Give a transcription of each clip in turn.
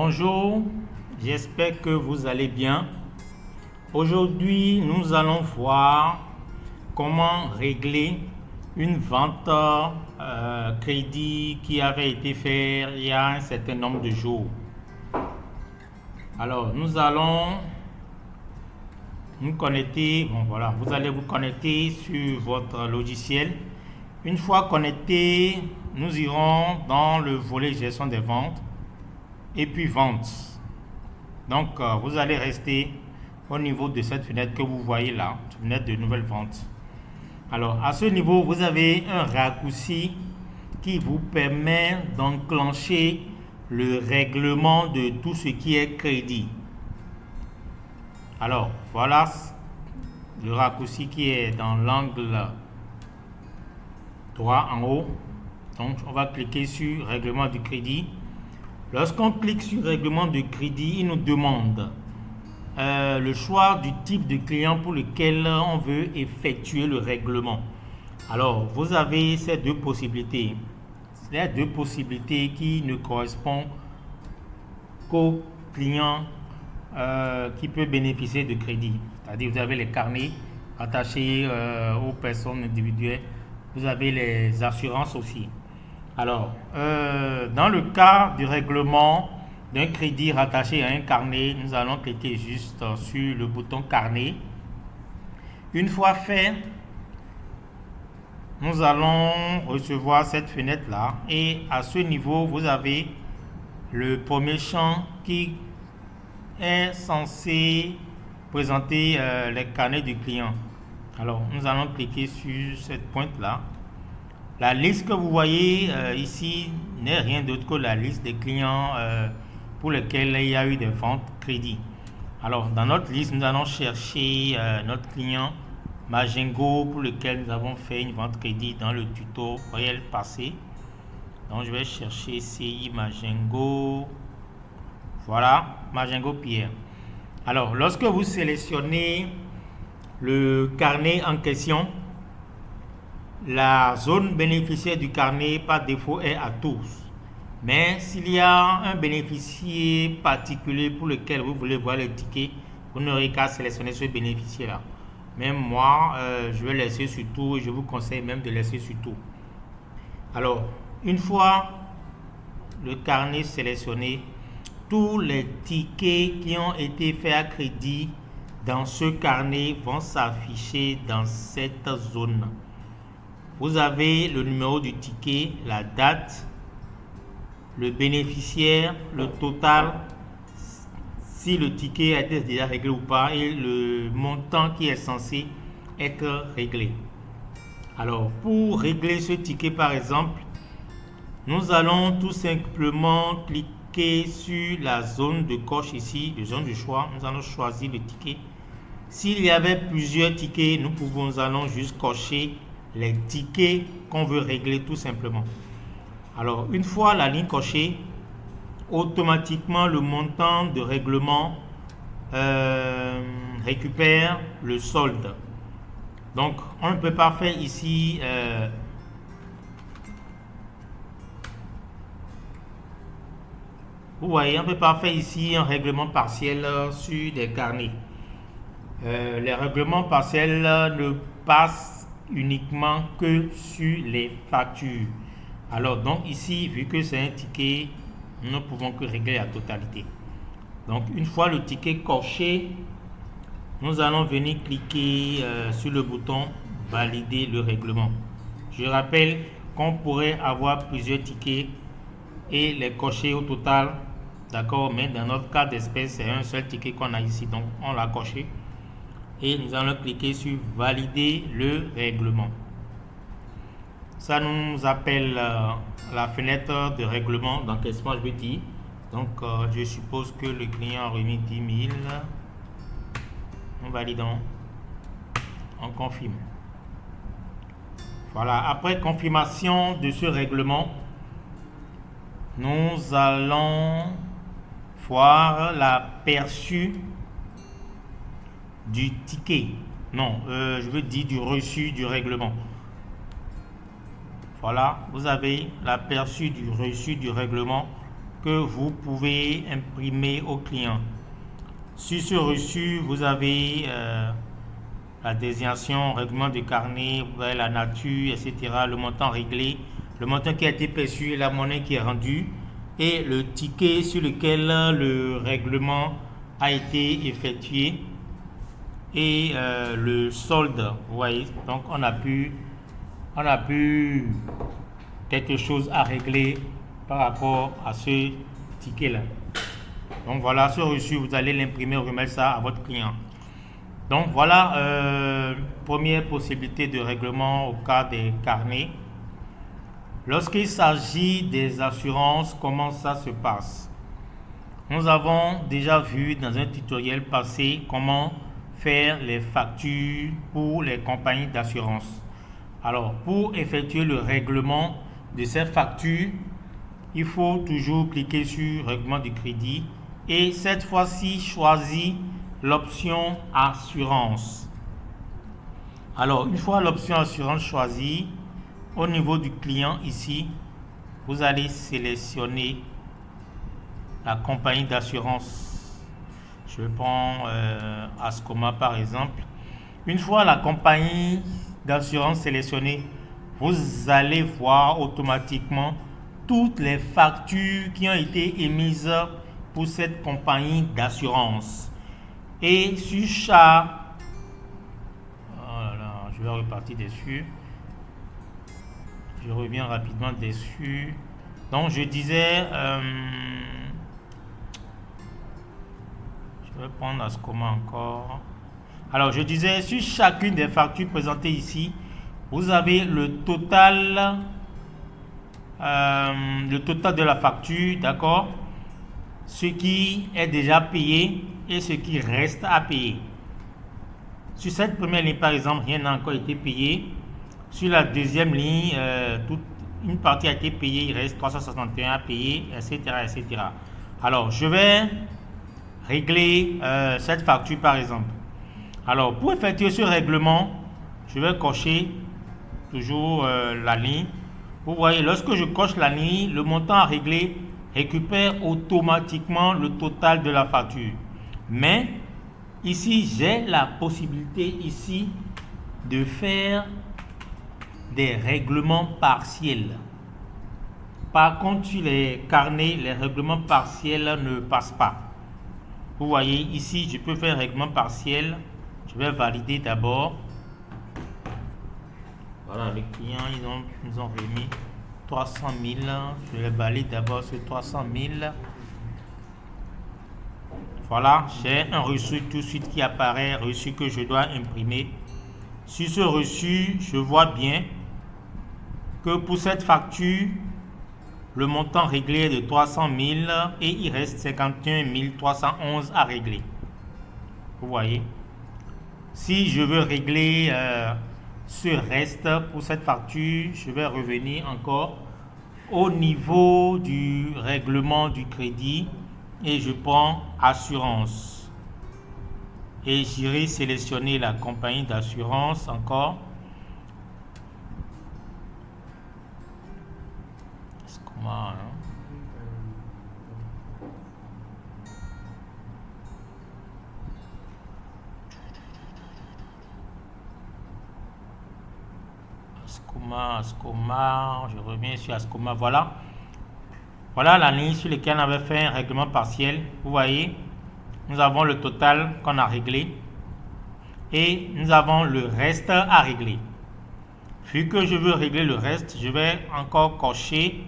Bonjour, j'espère que vous allez bien. Aujourd'hui, nous allons voir comment régler une vente crédit qui avait été faite il y a un certain nombre de jours. Alors, nous allons nous connecter. Vous allez vous connecter sur votre logiciel. Une fois connecté, nous irons dans le volet gestion des ventes et puis vente. Donc, vous allez rester au niveau de cette fenêtre que vous voyez là, fenêtre de nouvelle vente. Alors, à ce niveau, vous avez un raccourci qui vous permet d'enclencher le règlement de tout ce qui est crédit. Alors, voilà le raccourci qui est dans l'angle droit en haut. Donc, on va cliquer sur règlement du crédit. Lorsqu'on clique sur règlement de crédit, il nous demande le choix du type de client pour lequel on veut effectuer le règlement. Alors, vous avez ces deux possibilités. Les deux possibilités qui ne correspondent qu'au client qui peut bénéficier de crédit. C'est-à-dire, vous avez les carnets attachés aux personnes individuelles. Vous avez les assurances aussi. Alors, dans le cas du règlement d'un crédit rattaché à un carnet, nous allons cliquer juste sur le bouton carnet. Une fois fait, nous allons recevoir cette fenêtre-là. Et à ce niveau, vous avez le premier champ qui est censé présenter les carnets du client. Alors, nous allons cliquer sur cette pointe-là. La liste que vous voyez ici n'est rien d'autre que la liste des clients pour lesquels il y a eu des ventes crédit. Alors, dans notre liste, nous allons chercher notre client Magengo pour lequel nous avons fait une vente crédit dans le tutoriel passé. Donc, je vais chercher CI Magengo. Voilà, Magengo Pierre. Alors, lorsque vous sélectionnez le carnet en question, la zone bénéficiaire du carnet par défaut est à tous. Mais s'il y a un bénéficiaire particulier pour lequel vous voulez voir les tickets, vous n'aurez qu'à sélectionner ce bénéficiaire-là. Même moi, je vais laisser sur tout et je vous conseille même de laisser sur tout. Alors, une fois le carnet sélectionné, tous les tickets qui ont été faits à crédit dans ce carnet vont s'afficher dans cette zone. Vous avez le numéro du ticket, la date, le bénéficiaire, le total, si le ticket a été déjà réglé ou pas, et le montant qui est censé être réglé. Alors, pour régler ce ticket par exemple, nous allons tout simplement cliquer sur la zone de coche ici, la zone de choix. Nous allons choisir le ticket. S'il y avait plusieurs tickets, nous allons juste cocher les tickets qu'on veut régler tout simplement. Alors, une fois la ligne cochée, automatiquement le montant de règlement récupère le solde. Donc, on ne peut pas faire ici vous voyez, on ne peut pas faire ici un règlement partiel sur des carnets. Les règlements partiels ne passent uniquement que sur les factures. Alors donc ici, vu que c'est un ticket, nous ne pouvons que régler la totalité. Donc une fois le ticket coché, nous allons venir cliquer sur le bouton valider le règlement. Je rappelle qu'on pourrait avoir plusieurs tickets et les cocher au total, d'accord, mais dans notre cas d'espèce, c'est un seul ticket qu'on a ici, donc on l'a coché. Et nous allons cliquer sur valider le règlement. Ça nous appelle la fenêtre de règlement d'encaissement, je veux dire. Donc, je suppose que le client a remis 10 000. Nous validons. On confirme. Voilà. Après confirmation de ce règlement, nous allons voir l'aperçu du ticket. Non, je veux dire du reçu du règlement. Voilà, vous avez l'aperçu du reçu du règlement que vous pouvez imprimer au client. Sur ce reçu, vous avez la désignation, règlement de carnet, vous avez la nature, etc., le montant réglé, le montant qui a été perçu et la monnaie qui est rendue, et le ticket sur lequel le règlement a été effectué, et le solde. Vous voyez, donc on a pu quelque chose à régler par rapport à ce ticket là. Donc voilà, ce reçu, vous allez l'imprimer, remettre ça à votre client. Donc voilà, première possibilité de règlement au cas des carnets. Lorsqu'il s'agit des assurances, comment ça se passe? Nous avons déjà vu dans un tutoriel passé comment faire les factures pour les compagnies d'assurance. Alors, pour effectuer le règlement de ces factures, il faut toujours cliquer sur règlement du crédit et cette fois-ci choisir l'option assurance. Alors, une fois l'option assurance choisie, au niveau du client ici, vous allez sélectionner la compagnie d'assurance. Je prends Ascoma par exemple. Une fois la compagnie d'assurance sélectionnée, vous allez voir automatiquement toutes les factures qui ont été émises pour cette compagnie d'assurance. Et sur chaque... Voilà, je vais repartir dessus. Je reviens rapidement dessus. Donc je disais... je vais prendre Ascoma encore. Alors je disais, sur chacune des factures présentées ici, vous avez le total de la facture, d'accord? Ce qui est déjà payé et ce qui reste à payer. Sur cette première ligne, par exemple, rien n'a encore été payé. Sur la deuxième ligne, une partie a été payée, il reste 361 à payer, etc., etc. Alors, je vais régler cette facture, par exemple. Alors, pour effectuer ce règlement, je vais cocher toujours la ligne. Vous voyez, lorsque je coche la ligne, le montant à régler récupère automatiquement le total de la facture. Mais ici, j'ai la possibilité ici de faire des règlements partiels. Par contre, sur les carnets, les règlements partiels ne passent pas. Vous voyez, ici, je peux faire un règlement partiel. Je vais valider d'abord. Voilà, les clients, ils nous ont remis 300 000. Je vais valider d'abord ce 300 000. Voilà, j'ai un reçu tout de suite qui apparaît, reçu que je dois imprimer. Sur ce reçu, je vois bien que pour cette facture, le montant réglé est de 300 000 et il reste 51 311 à régler. Vous voyez? Si je veux régler ce reste pour cette facture, je vais revenir encore au niveau du règlement du crédit et je prends assurance. Et j'irai sélectionner la compagnie d'assurance encore. Ascoma, hein? Ascoma, je reviens sur Ascoma, voilà. Voilà la ligne sur laquelle on avait fait un règlement partiel. Vous voyez, nous avons le total qu'on a réglé et nous avons le reste à régler. Vu que je veux régler le reste, je vais encore cocher.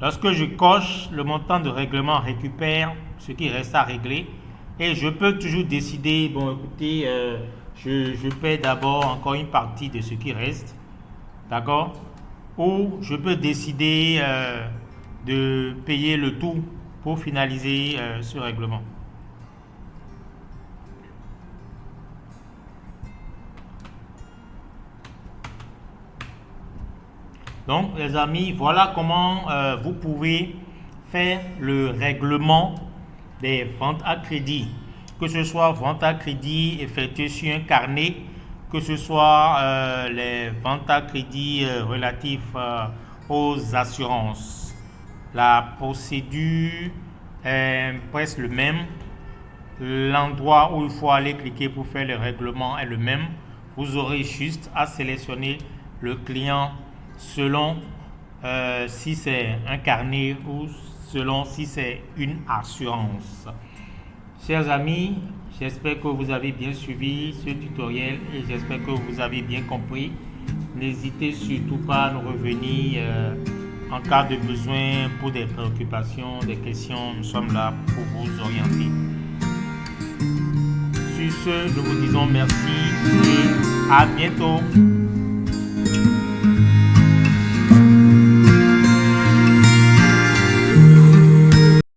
Lorsque je coche, le montant de règlement récupère ce qui reste à régler et je peux toujours décider, bon écoutez, je paie d'abord encore une partie de ce qui reste. D'accord? Ou je peux décider de payer le tout pour finaliser ce règlement. Donc, les amis, voilà comment vous pouvez faire le règlement des ventes à crédit. Que ce soit vente à crédit effectuée sur un carnet, que ce soit les ventes à crédit relatifs aux assurances. La procédure est presque le même. L'endroit où il faut aller cliquer pour faire le règlement est le même. Vous aurez juste à sélectionner le client selon si c'est un carnet ou selon si c'est une assurance. Chers amis, j'espère que vous avez bien suivi ce tutoriel et j'espère que vous avez bien compris. N'hésitez surtout pas à nous revenir en cas de besoin pour des préoccupations, des questions. Nous sommes là pour vous orienter. Sur ce, nous vous disons merci et à bientôt.